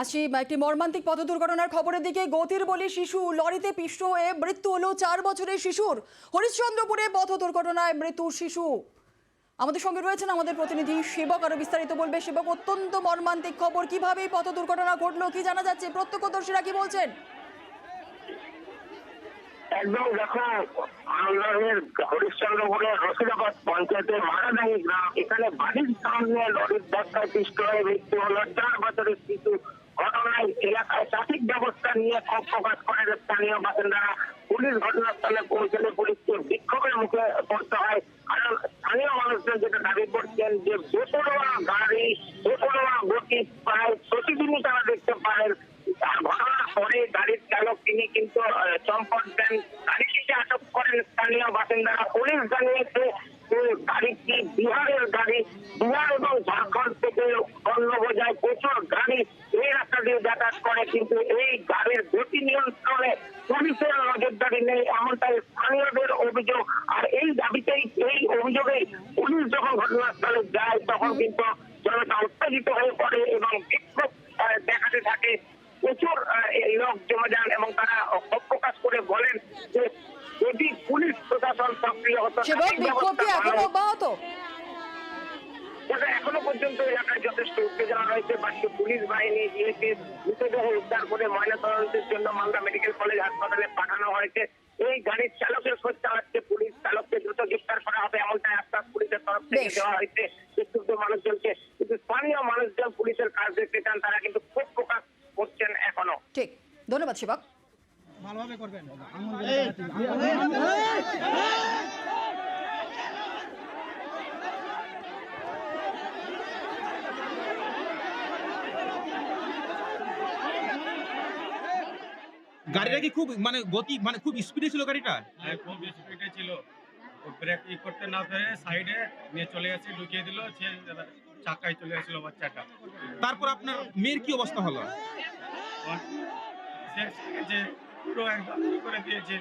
আসি একটি মর্মান্তিক পথ দুর্ঘটনার খবরের দিকে। গতির বলি শিশু লরিতে পিষ্ট হয়ে মৃত্যু হলো 4 বছরের শিশুর। হরিশ্চন্দ্রপুরে পথ দুর্ঘটনায় মৃত্যু শিশু। আমাদের সঙ্গে রয়েছেন আমাদের প্রতিনিধি সেবক, আরো বিস্তারিত বলবে। সেবক, অত্যন্ত মর্মান্তিক খবর, কিভাবে এই পথ দুর্ঘটনা ঘটলো, কি জানা যাচ্ছে, প্রত্যক্ষদর্শীরা কি বলছেন? একদম দেখো, মালদহের হরিশ্চন্দ্রপুরের রশিদাবাদ পঞ্চায়েতের মারাদাঙ্গি গ্রাম, এখানে বাড়ির সামনে লরির ধাক্কায় পিষ্ট হয়ে মৃত্যু হলো 4 বছরের শিশু। ঘটনায় এলাকায় ট্রাফিক ব্যবস্থা নিয়ে ক্ষোভ প্রকাশ করেন স্থানীয় বাসিন্দারা। পুলিশ ঘটনাস্থলে পৌঁছলে পুলিশকে বিক্ষোভের মুখে পড়তে হয়। কারণ স্থানীয় মানুষজন যেটা দাবি করছেন যে বেপরোয়া গাড়ি, বেপরোয়া গতি প্রায় প্রতিদিনই তারা দেখতে পারেন। ঘটনার পরে গাড়ির চালক তিনি কিন্তু চম্পট দেন, গাড়িটিকে আটক করেন স্থানীয় বাসিন্দারা। পুলিশ জানিয়েছে যে গাড়িটি বিহারের গাড়ি, বিহার এবং ঝাড়খণ্ড থেকে পণ্য বোঝায় প্রচুর গাড়ি এই রাস্তা দিয়ে যাতায়াত করে, কিন্তু এই গাড়ির গতি নিয়ন্ত্রণে পুলিশের নজরদারি নেই, এমনটাই স্থানীয়দের অভিযোগ। আর এই দাবিতেই, এই অভিযোগেই পুলিশ যখন ঘটনাস্থলে যায় তখন কিন্তু জনতা উত্তেজিত হয়ে পড়ে এবং বিক্ষোভ দেখাতে থাকে। প্রচুর লোক জমা যান এবং তারা ক্ষোভ প্রকাশ করে বলেন যে যদি পুলিশ প্রশাসন সক্রিয় হতো। সেবক, বিক্ষোভ কি এখনো অব্যাহত? এখনো পর্যন্ত এলাকায় যথেষ্ট উত্তেজনা রয়েছে। বাড়িতে পুলিশ বাহিনী গিয়েছে, মৃতদেহ উদ্ধার করে ময়নাতদন্তের জন্য মালদা মেডিকেল কলেজ হাসপাতালে পাঠানো হয়েছে। এই গাড়ির চালকের খোঁজ চালাচ্ছে পুলিশ, চালককে দ্রুত গ্রেফতার করা হবে এমনটাই আশ্বাস পুলিশের তরফ থেকে দেওয়া হয়েছে বিক্ষুব্ধ মানুষজনকে। কিন্তু স্থানীয় মানুষজন পুলিশের কাজ দেখতে চান, তারা কিন্তু ক্ষোভ প্রকাশ করছেন এখনো। ঠিক, ধন্যবাদ সেবক। ভালোভাবে করবেন। গাড়িটা কি খুব গতি খুব স্পিডে ছিল গাড়িটা? হ্যাঁ, খুব স্পিডে ছিল। ব্রেক করতে না পেরে সাইডে নিয়ে চলে গেছে, ঢুকিয়ে দিল, সে চাকায় চলে গেছিল বাচ্চাটা। তারপর আপনার মেয়ের কি অবস্থা হলো? সে যে পুরো একদম করে দিয়েছে।